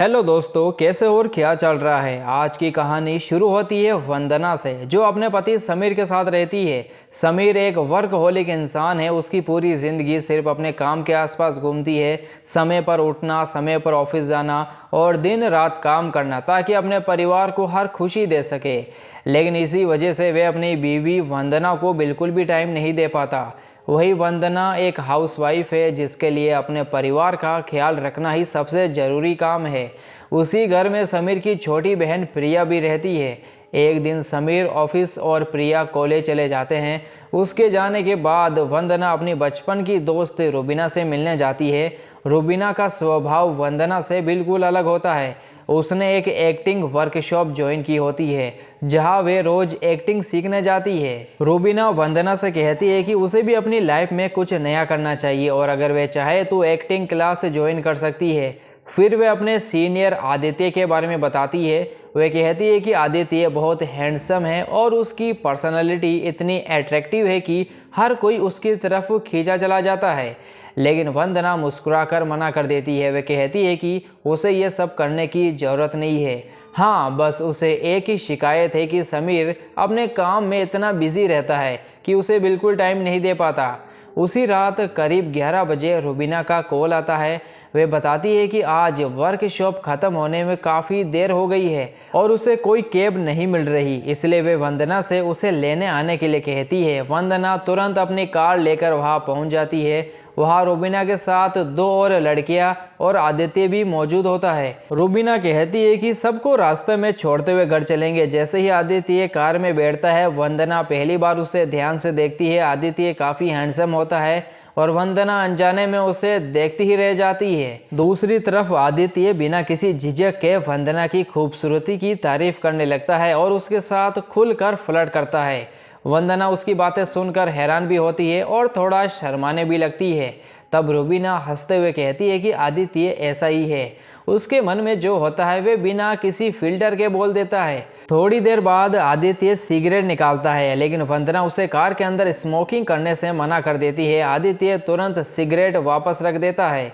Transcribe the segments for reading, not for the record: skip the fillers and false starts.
Hello दोस्तों, कैसे और क्या चल रहा है। आज की कहानी शुरू होती है वंदना से, जो अपने पति समीर के साथ रहती है। समीर एक वर्कहोलिक इंसान है। उसकी पूरी ज़िंदगी सिर्फ अपने काम के आसपास घूमती है। समय पर उठना, समय पर ऑफिस जाना और दिन रात काम करना ताकि अपने परिवार को हर खुशी दे सके। लेकिन इसी वजह से वे अपनी बीवी वंदना को बिल्कुल भी टाइम नहीं दे पाता। वही वंदना एक हाउसवाइफ है जिसके लिए अपने परिवार का ख्याल रखना ही सबसे ज़रूरी काम है। उसी घर में समीर की छोटी बहन प्रिया भी रहती है। एक दिन समीर ऑफिस और प्रिया कॉलेज चले जाते हैं। उसके जाने के बाद वंदना अपनी बचपन की दोस्त रुबीना से मिलने जाती है। रुबीना का स्वभाव वंदना से बिल्कुल अलग होता है। उसने एक एक्टिंग वर्कशॉप ज्वाइन की होती है जहां वे रोज एक्टिंग सीखने जाती है। रुबीना वंदना से कहती है कि उसे भी अपनी लाइफ में कुछ नया करना चाहिए और अगर वे चाहे तो एक्टिंग क्लास ज्वाइन कर सकती है। फिर वे अपने सीनियर आदित्य के बारे में बताती है। वे कहती है कि आदित्य बहुत हैंडसम है और उसकी पर्सनालिटी इतनी अट्रैक्टिव है कि हर कोई उसकी तरफ खींचा चला जाता है। लेकिन वंदना मुस्कुराकर मना कर देती है। वे कहती है कि उसे ये सब करने की ज़रूरत नहीं है। हाँ, बस उसे एक ही शिकायत है कि समीर अपने काम में इतना बिजी रहता है कि उसे बिल्कुल टाइम नहीं दे पाता। उसी रात करीब 11 बजे रुबीना का कॉल आता है। वे बताती है कि आज वर्कशॉप ख़त्म होने में काफ़ी देर हो गई है और उसे कोई कैब नहीं मिल रही, इसलिए वे वंदना से उसे लेने आने के लिए कहती है। वंदना तुरंत अपनी कार लेकर वहां पहुंच जाती है। वहां रुबीना के साथ दो और लड़कियां और आदित्य भी मौजूद होता है। रुबीना कहती है कि सबको रास्ते में छोड़ते हुए घर चलेंगे। जैसे ही आदित्य कार में बैठता है, वंदना पहली बार उसे ध्यान से देखती है। आदित्य काफ़ी हैंडसम होता है और वंदना अनजाने में उसे देखती ही रह जाती है। दूसरी तरफ आदित्य बिना किसी झिझक के वंदना की खूबसूरती की तारीफ करने लगता है और उसके साथ खुलकर फ्लर्ट करता है। वंदना उसकी बातें सुनकर हैरान भी होती है और थोड़ा शर्माने भी लगती है। तब रुबीना हंसते हुए कहती है कि आदित्य ऐसा ही है, उसके मन में जो होता है वे बिना किसी फिल्टर के बोल देता है। थोड़ी देर बाद आदित्य सिगरेट निकालता है, लेकिन वंदना उसे कार के अंदर स्मोकिंग करने से मना कर देती है। आदित्य तुरंत सिगरेट वापस रख देता है।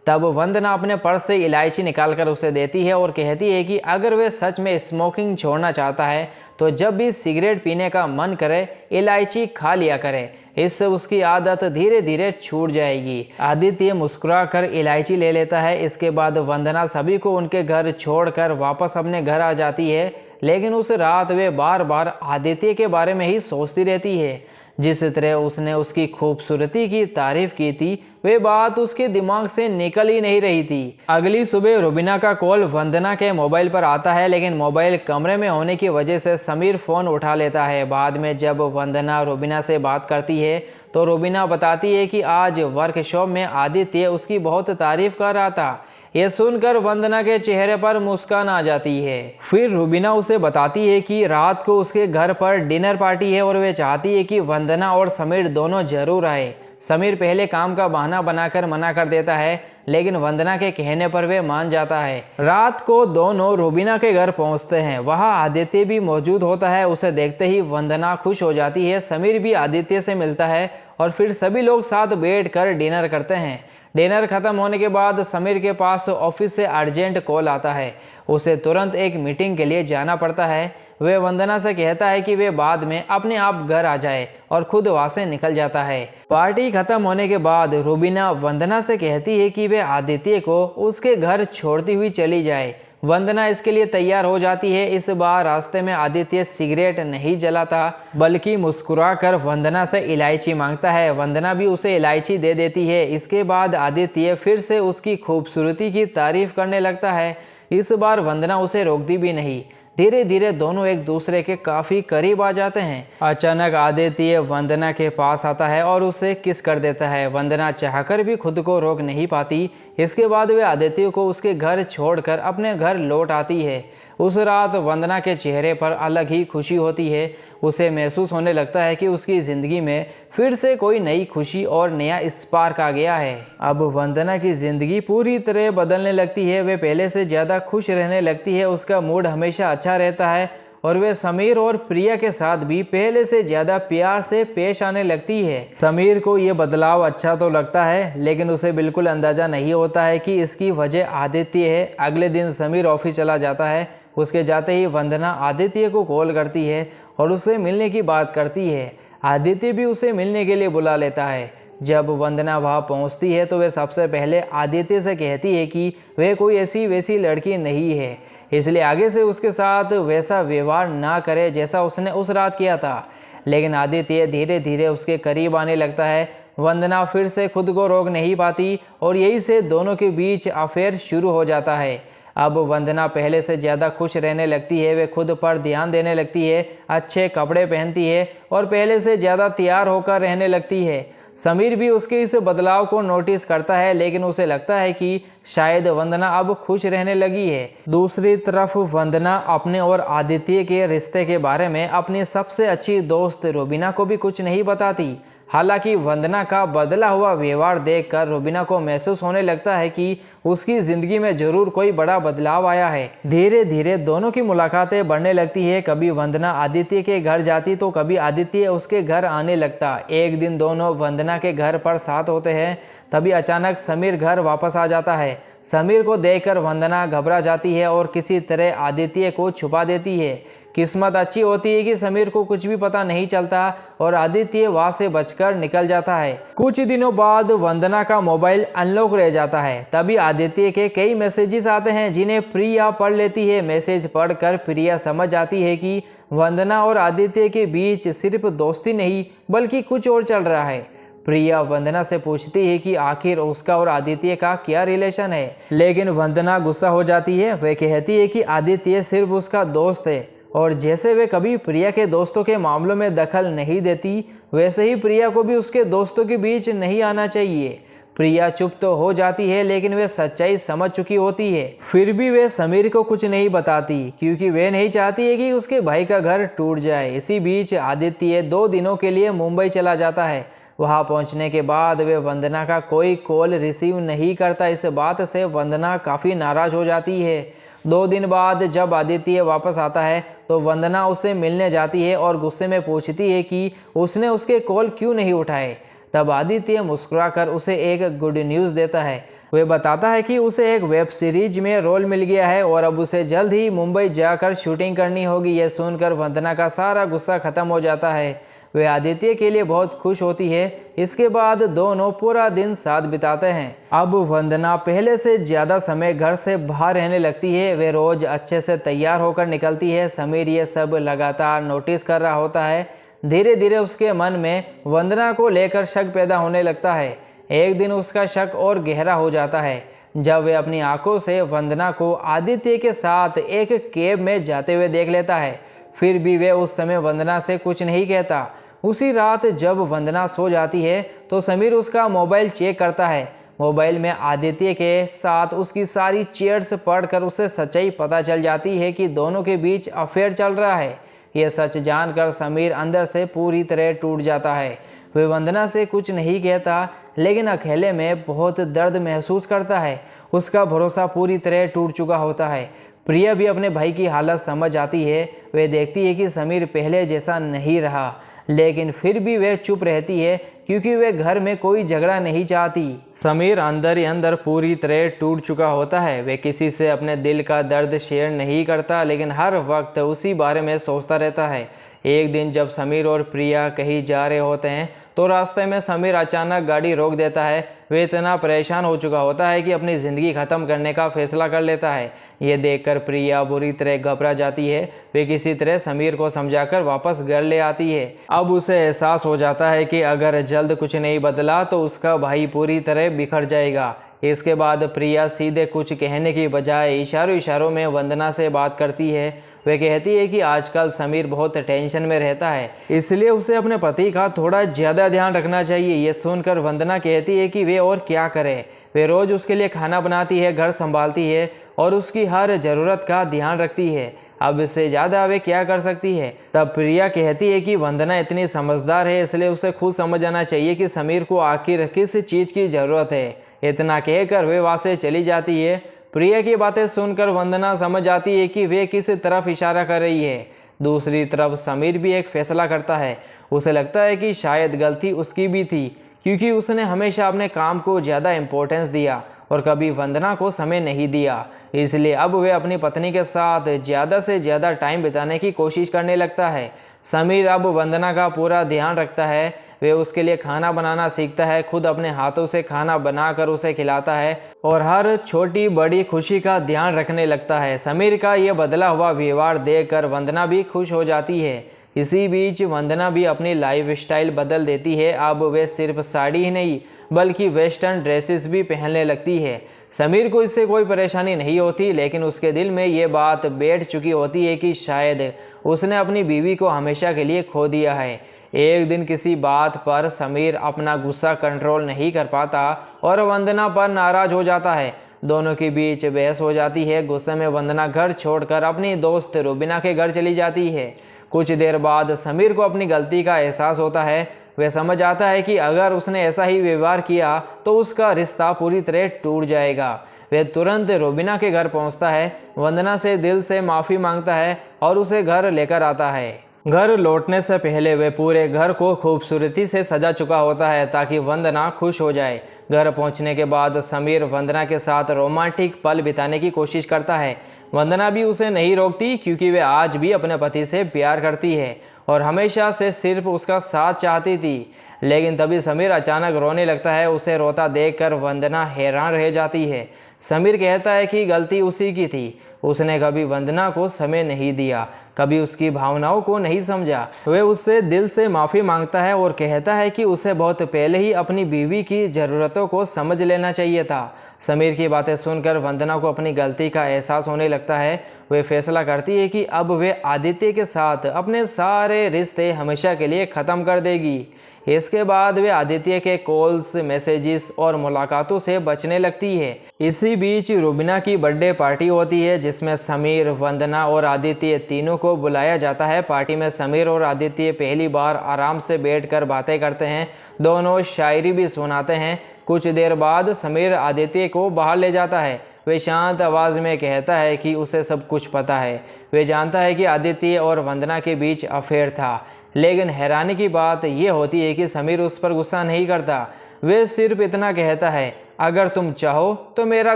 तब वंदना अपने पर्स से इलायची निकालकर उसे देती है और कहती है कि अगर वे सच में स्मोकिंग छोड़ना चाहता है तो जब भी सिगरेट पीने का मन करे इलायची खा लिया करे, इससे उसकी आदत धीरे धीरे छूट जाएगी। आदित्य मुस्कुराकर इलायची ले लेता है। इसके बाद वंदना सभी को उनके घर छोड़कर वापस अपने घर आ जाती है, लेकिन उस रात वे बार बार आदित्य के बारे में ही सोचती रहती है। जिस तरह उसने उसकी खूबसूरती की तारीफ की थी, वे बात उसके दिमाग से निकल ही नहीं रही थी। अगली सुबह रुबीना का कॉल वंदना के मोबाइल पर आता है, लेकिन मोबाइल कमरे में होने की वजह से समीर फ़ोन उठा लेता है। बाद में जब वंदना रुबीना से बात करती है तो रुबीना बताती है कि आज वर्कशॉप में आदित्य उसकी बहुत तारीफ कर रहा था। यह सुनकर वंदना के चेहरे पर मुस्कान आ जाती है। फिर रुबीना उसे बताती है कि रात को उसके घर पर डिनर पार्टी है और वे चाहती है कि वंदना और समीर दोनों जरूर आए। समीर पहले काम का बहाना बनाकर मना कर देता है, लेकिन वंदना के कहने पर वे मान जाता है। रात को दोनों रुबीना के घर पहुंचते हैं। वहां आदित्य भी मौजूद होता है। उसे देखते ही वंदना खुश हो जाती है। समीर भी आदित्य से मिलता है और फिर सभी लोग साथ बैठकर डिनर करते हैं। डिनर खत्म होने के बाद समीर के पास ऑफिस से अर्जेंट कॉल आता है। उसे तुरंत एक मीटिंग के लिए जाना पड़ता है। वे वंदना से कहता है कि वे बाद में अपने आप घर आ जाए और खुद वहां से निकल जाता है। पार्टी खत्म होने के बाद रुबीना वंदना से कहती है कि वे आदित्य को उसके घर छोड़ती हुई चली जाए। वंदना इसके लिए तैयार हो जाती है। इस बार रास्ते में आदित्य सिगरेट नहीं जलाता, बल्कि मुस्कुराकर वंदना से इलायची मांगता है। वंदना भी उसे इलायची दे देती है। इसके बाद आदित्य फिर से उसकी खूबसूरती की तारीफ करने लगता है। इस बार वंदना उसे रोकती भी नहीं। धीरे धीरे दोनों एक दूसरे के काफ़ी करीब आ जाते हैं। अचानक आदित्य वंदना के पास आता है और उसे किस कर देता है। वंदना चाहकर भी खुद को रोक नहीं पाती। इसके बाद वे आदित्य को उसके घर छोड़कर अपने घर लौट आती है। उस रात वंदना के चेहरे पर अलग ही खुशी होती है। उसे महसूस होने लगता है कि उसकी ज़िंदगी में फिर से कोई नई खुशी और नया स्पार्क आ गया है। अब वंदना की ज़िंदगी पूरी तरह बदलने लगती है। वे पहले से ज़्यादा खुश रहने लगती है। उसका मूड हमेशा अच्छा रहता है और वे समीर और प्रिया के साथ भी पहले से ज्यादा प्यार से पेश आने लगती है। समीर को ये बदलाव अच्छा तो लगता है, लेकिन उसे बिल्कुल अंदाजा नहीं होता है कि इसकी वजह आदित्य है। अगले दिन समीर ऑफिस चला जाता है। उसके जाते ही वंदना आदित्य को कॉल करती है और उससे मिलने की बात करती है। आदित्य भी उसे मिलने के लिए बुला लेता है। जब वंदना वहां पहुंचती है तो वे सबसे पहले आदित्य से कहती है कि वे कोई ऐसी वैसी लड़की नहीं है, इसलिए आगे से उसके साथ वैसा व्यवहार ना करे जैसा उसने उस रात किया था। लेकिन आदित्य धीरे धीरे उसके करीब आने लगता है। वंदना फिर से खुद को रोक नहीं पाती और यही से दोनों के बीच अफेयर शुरू हो जाता है। अब वंदना पहले से ज़्यादा खुश रहने लगती है। वे खुद पर ध्यान देने लगती है, अच्छे कपड़े पहनती है और पहले से ज़्यादा तैयार होकर रहने लगती है। समीर भी उसके इस बदलाव को नोटिस करता है, लेकिन उसे लगता है कि शायद वंदना अब खुश रहने लगी है। दूसरी तरफ वंदना अपने और आदित्य के रिश्ते के बारे में अपनी सबसे अच्छी दोस्त रुबीना को भी कुछ नहीं बताती। हालांकि वंदना का बदला हुआ व्यवहार देखकर रुबीना को महसूस होने लगता है कि उसकी जिंदगी में जरूर कोई बड़ा बदलाव आया है। धीरे धीरे दोनों की मुलाकातें बढ़ने लगती है। कभी वंदना आदित्य के घर जाती तो कभी आदित्य उसके घर आने लगता। एक दिन दोनों वंदना के घर पर साथ होते हैं, तभी अचानक समीर घर वापस आ जाता है। समीर को देखकर वंदना घबरा जाती है और किसी तरह आदित्य को छुपा देती है। किस्मत अच्छी होती है कि समीर को कुछ भी पता नहीं चलता और आदित्य वहां से बचकर निकल जाता है। कुछ दिनों बाद वंदना का मोबाइल अनलॉक रह जाता है। तभी आदित्य के कई मैसेजेस आते हैं जिन्हें प्रिया पढ़ लेती है। मैसेज पढ़कर प्रिया समझ जाती है कि वंदना और आदित्य के बीच सिर्फ दोस्ती नहीं बल्कि कुछ और चल रहा है। प्रिया वंदना से पूछती है कि आखिर उसका और आदित्य का क्या रिलेशन है, लेकिन वंदना गुस्सा हो जाती है। वह कहती है कि आदित्य सिर्फ उसका दोस्त है और जैसे वे कभी प्रिया के दोस्तों के मामलों में दखल नहीं देती, वैसे ही प्रिया को भी उसके दोस्तों के बीच नहीं आना चाहिए। प्रिया चुप तो हो जाती है, लेकिन वे सच्चाई समझ चुकी होती है। फिर भी वे समीर को कुछ नहीं बताती क्योंकि वे नहीं चाहती है कि उसके भाई का घर टूट जाए। इसी बीच आदित्य 2 दिनों के लिए मुंबई चला जाता है। वहां पहुंचने के बाद वे वंदना का कोई कॉल रिसीव नहीं करता। इस बात से वंदना काफ़ी नाराज हो जाती है। 2 दिन बाद जब आदित्य वापस आता है तो वंदना उससे मिलने जाती है और गुस्से में पूछती है कि उसने उसके कॉल क्यों नहीं उठाए। तब आदित्य मुस्कुराकर उसे एक गुड न्यूज़ देता है। वह बताता है कि उसे एक वेब सीरीज में रोल मिल गया है और अब उसे जल्द ही मुंबई जाकर शूटिंग करनी होगी। यह सुनकर वंदना का सारा गुस्सा खत्म हो जाता है। वे आदित्य के लिए बहुत खुश होती है। इसके बाद दोनों पूरा दिन साथ बिताते हैं। अब वंदना पहले से ज़्यादा समय घर से बाहर रहने लगती है। वे रोज़ अच्छे से तैयार होकर निकलती है। समीर ये सब लगातार नोटिस कर रहा होता है। धीरे धीरे उसके मन में वंदना को लेकर शक पैदा होने लगता है। एक दिन उसका शक और गहरा हो जाता है जब वे अपनी आंखों से वंदना को आदित्य के साथ एक कैब में जाते हुए देख लेता है। फिर भी वे उस समय वंदना से कुछ नहीं कहता। उसी रात जब वंदना सो जाती है तो समीर उसका मोबाइल चेक करता है। मोबाइल में आदित्य के साथ उसकी सारी चैट्स पढ़कर उसे सच्चाई पता चल जाती है कि दोनों के बीच अफेयर चल रहा है। यह सच जानकर समीर अंदर से पूरी तरह टूट जाता है। वह वंदना से कुछ नहीं कहता, लेकिन अकेले में बहुत दर्द महसूस करता है। उसका भरोसा पूरी तरह टूट चुका होता है। प्रिया भी अपने भाई की हालत समझ आती है। वह देखती है कि समीर पहले जैसा नहीं रहा, लेकिन फिर भी वह चुप रहती है क्योंकि वह घर में कोई झगड़ा नहीं चाहती। समीर अंदर ही अंदर पूरी तरह टूट चुका होता है। वह किसी से अपने दिल का दर्द शेयर नहीं करता, लेकिन हर वक्त उसी बारे में सोचता रहता है। एक दिन जब समीर और प्रिया कहीं जा रहे होते हैं तो रास्ते में समीर अचानक गाड़ी रोक देता है। वह इतना परेशान हो चुका होता है कि अपनी ज़िंदगी ख़त्म करने का फैसला कर लेता है। ये देखकर प्रिया बुरी तरह घबरा जाती है। वे किसी तरह समीर को समझाकर वापस घर ले आती है। अब उसे एहसास हो जाता है कि अगर जल्द कुछ नहीं बदला तो उसका भाई पूरी तरह बिखर जाएगा। इसके बाद प्रिया सीधे कुछ कहने की बजाय इशारों इशारों में वंदना से बात करती है। वह कहती है कि आजकल समीर बहुत टेंशन में रहता है, इसलिए उसे अपने पति का थोड़ा ज़्यादा ध्यान रखना चाहिए। ये सुनकर वंदना कहती है कि वे और क्या करे। वे रोज़ उसके लिए खाना बनाती है, घर संभालती है और उसकी हर ज़रूरत का ध्यान रखती है। अब इससे ज़्यादा वे क्या कर सकती है। तब प्रिया कहती है कि वंदना इतनी समझदार है, इसलिए उसे खुद समझ जाना चाहिए कि समीर को आखिर किस चीज़ की ज़रूरत है। इतना कहकर वे वहाँ से चली जाती है। प्रिया की बातें सुनकर वंदना समझ आती है कि वे किस तरफ इशारा कर रही है। दूसरी तरफ समीर भी एक फैसला करता है। उसे लगता है कि शायद गलती उसकी भी थी, क्योंकि उसने हमेशा अपने काम को ज़्यादा इम्पोर्टेंस दिया और कभी वंदना को समय नहीं दिया। इसलिए अब वे अपनी पत्नी के साथ ज़्यादा से ज़्यादा टाइम बिताने की कोशिश करने लगता है। समीर अब वंदना का पूरा ध्यान रखता है। वे उसके लिए खाना बनाना सीखता है, खुद अपने हाथों से खाना बनाकर उसे खिलाता है और हर छोटी बड़ी खुशी का ध्यान रखने लगता है। समीर का ये बदला हुआ व्यवहार देखकर वंदना भी खुश हो जाती है। इसी बीच वंदना भी अपनी लाइफस्टाइल बदल देती है। अब वे सिर्फ साड़ी ही नहीं बल्कि वेस्टर्न ड्रेसेस भी पहनने लगती है। समीर को इससे कोई परेशानी नहीं होती, लेकिन उसके दिल में ये बात बैठ चुकी होती है कि शायद उसने अपनी बीवी को हमेशा के लिए खो दिया है। एक दिन किसी बात पर समीर अपना गुस्सा कंट्रोल नहीं कर पाता और वंदना पर नाराज हो जाता है। दोनों के बीच बहस हो जाती है। गुस्से में वंदना घर छोड़कर अपनी दोस्त रुबीना के घर चली जाती है। कुछ देर बाद समीर को अपनी गलती का एहसास होता है। वह समझ आता है कि अगर उसने ऐसा ही व्यवहार किया तो उसका रिश्ता पूरी तरह टूट जाएगा। वह तुरंत रुबीना के घर पहुंचता है, वंदना से दिल से माफ़ी मांगता है और उसे घर लेकर आता है। घर लौटने से पहले वह पूरे घर को खूबसूरती से सजा चुका होता है ताकि वंदना खुश हो जाए। घर पहुंचने के बाद समीर वंदना के साथ रोमांटिक पल बिताने की कोशिश करता है। वंदना भी उसे नहीं रोकती, क्योंकि वे आज भी अपने पति से प्यार करती है और हमेशा से सिर्फ उसका साथ चाहती थी। लेकिन तभी समीर अचानक रोने लगता है। उसे रोता देखकर वंदना हैरान रह जाती है। समीर कहता है कि गलती उसी की थी। उसने कभी वंदना को समय नहीं दिया, कभी उसकी भावनाओं को नहीं समझा। वह उससे दिल से माफ़ी मांगता है और कहता है कि उसे बहुत पहले ही अपनी बीवी की ज़रूरतों को समझ लेना चाहिए था। समीर की बातें सुनकर वंदना को अपनी गलती का एहसास होने लगता है। वे फैसला करती है कि अब वे आदित्य के साथ अपने सारे रिश्ते हमेशा के लिए ख़त्म कर देगी। इसके बाद वे आदित्य के कॉल्स, मैसेजेस और मुलाकातों से बचने लगती है। इसी बीच रुबीना की बर्थडे पार्टी होती है, जिसमें समीर, वंदना और आदित्य तीनों को बुलाया जाता है। पार्टी में समीर और आदित्य पहली बार आराम से बैठकर बातें करते हैं। दोनों शायरी भी सुनाते हैं। कुछ देर बाद समीर आदित्य को बाहर ले जाता है। वे शांत आवाज़ में कहता है कि उसे सब कुछ पता है। वे जानता है कि आदित्य और वंदना के बीच अफेयर था, लेकिन हैरानी की बात यह होती है कि समीर उस पर गुस्सा नहीं करता। वे सिर्फ इतना कहता है, अगर तुम चाहो तो मेरा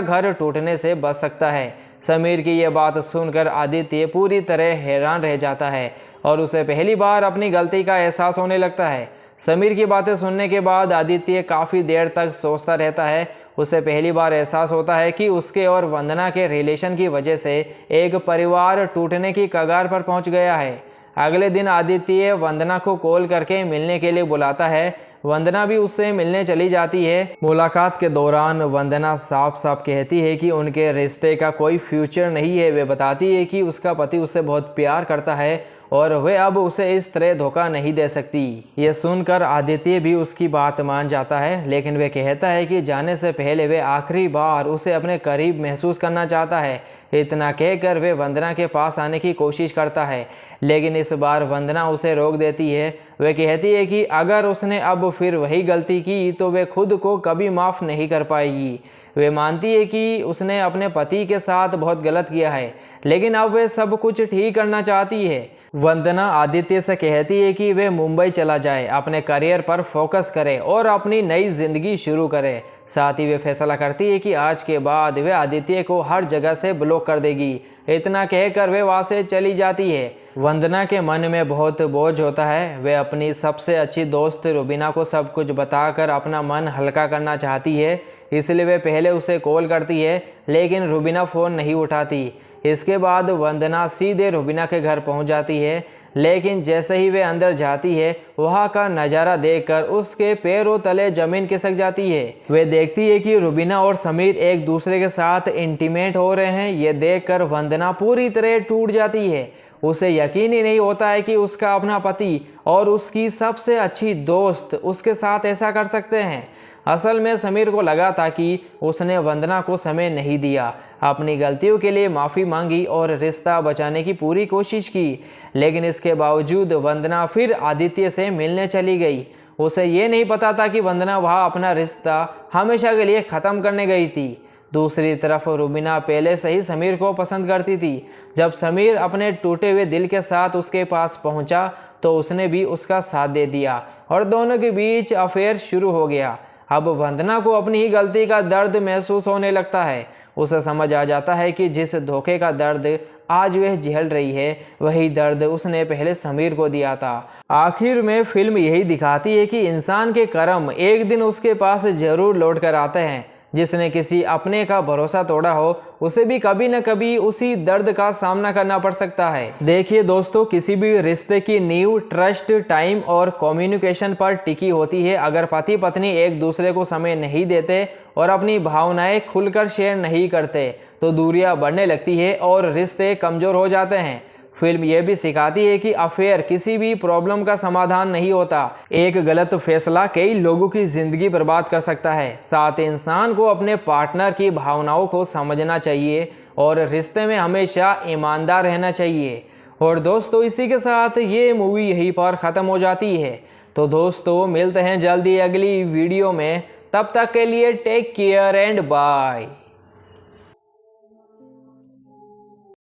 घर टूटने से बच सकता है। समीर की यह बात सुनकर आदित्य पूरी तरह हैरान रह जाता है और उसे पहली बार अपनी गलती का एहसास होने लगता है। समीर की बातें सुनने के बाद आदित्य काफ़ी देर तक सोचता रहता है। उसे पहली बार एहसास होता है कि उसके और वंदना के रिलेशन की वजह से एक परिवार टूटने की कगार पर पहुंच गया है। अगले दिन आदित्य वंदना को कॉल करके मिलने के लिए बुलाता है। वंदना भी उससे मिलने चली जाती है। मुलाकात के दौरान वंदना साफ साफ कहती है कि उनके रिश्ते का कोई फ्यूचर नहीं है। वे बताती है कि उसका पति उससे बहुत प्यार करता है और वे अब उसे इस तरह धोखा नहीं दे सकती। ये सुनकर आदित्य भी उसकी बात मान जाता है, लेकिन वे कहता है कि जाने से पहले वे आखिरी बार उसे अपने करीब महसूस करना चाहता है। इतना कहकर वे वंदना के पास आने की कोशिश करता है, लेकिन इस बार वंदना उसे रोक देती है। वे कहती है कि अगर उसने अब फिर वही गलती की तो वे खुद को कभी माफ़ नहीं कर पाएगी। वे मानती है कि उसने अपने पति के साथ बहुत गलत किया है, लेकिन अब वे सब कुछ ठीक करना चाहती है। वंदना आदित्य से कहती है कि वे मुंबई चला जाए, अपने करियर पर फोकस करे और अपनी नई जिंदगी शुरू करे। साथ ही वे फैसला करती है कि आज के बाद वे आदित्य को हर जगह से ब्लॉक कर देगी। इतना कहकर वे वहाँ से चली जाती है। वंदना के मन में बहुत बोझ होता है। वे अपनी सबसे अच्छी दोस्त रुबीना को सब कुछ बताकर अपना मन हल्का करना चाहती है, इसलिए वे पहले उसे कॉल करती है, लेकिन रुबीना फ़ोन नहीं उठाती। इसके बाद वंदना सीधे रुबीना के घर पहुंच जाती है, लेकिन जैसे ही वे अंदर जाती है वहाँ का नज़ारा देखकर उसके पैरों तले ज़मीन खिसक जाती है। वे देखती है कि रुबीना और समीर एक दूसरे के साथ इंटीमेट हो रहे हैं। ये देखकर वंदना पूरी तरह टूट जाती है। उसे यकीन ही नहीं होता है कि उसका अपना पति और उसकी सबसे अच्छी दोस्त उसके साथ ऐसा कर सकते हैं। असल में समीर को लगा था कि उसने वंदना को समय नहीं दिया, अपनी गलतियों के लिए माफ़ी मांगी और रिश्ता बचाने की पूरी कोशिश की, लेकिन इसके बावजूद वंदना फिर आदित्य से मिलने चली गई। उसे ये नहीं पता था कि वंदना वहाँ अपना रिश्ता हमेशा के लिए ख़त्म करने गई थी। दूसरी तरफ रुबीना पहले से ही समीर को पसंद करती थी। जब समीर अपने टूटे हुए दिल के साथ उसके पास पहुंचा तो उसने भी उसका साथ दे दिया और दोनों के बीच अफेयर शुरू हो गया। अब वंदना को अपनी ही गलती का दर्द महसूस होने लगता है। उसे समझ आ जाता है कि जिस धोखे का दर्द आज वह झेल रही है वही दर्द उसने पहले समीर को दिया था। आखिर में फिल्म यही दिखाती है कि इंसान के कर्म एक दिन उसके पास जरूर लौट कर आते हैं। जिसने किसी अपने का भरोसा तोड़ा हो उसे भी कभी न कभी उसी दर्द का सामना करना पड़ सकता है। देखिए दोस्तों, किसी भी रिश्ते की नींव ट्रस्ट, टाइम और कम्युनिकेशन पर टिकी होती है। अगर पति पत्नी एक दूसरे को समय नहीं देते और अपनी भावनाएं खुलकर शेयर नहीं करते तो दूरियां बढ़ने लगती है और रिश्ते कमजोर हो जाते हैं। फिल्म यह भी सिखाती है कि अफेयर किसी भी प्रॉब्लम का समाधान नहीं होता। एक गलत फैसला कई लोगों की जिंदगी बर्बाद कर सकता है। साथ ही इंसान को अपने पार्टनर की भावनाओं को समझना चाहिए और रिश्ते में हमेशा ईमानदार रहना चाहिए। और दोस्तों, इसी के साथ ये मूवी यहीं पर ख़त्म हो जाती है। तो दोस्तों, मिलते हैं जल्दी अगली वीडियो में। तब तक के लिए टेक केयर एंड बाय।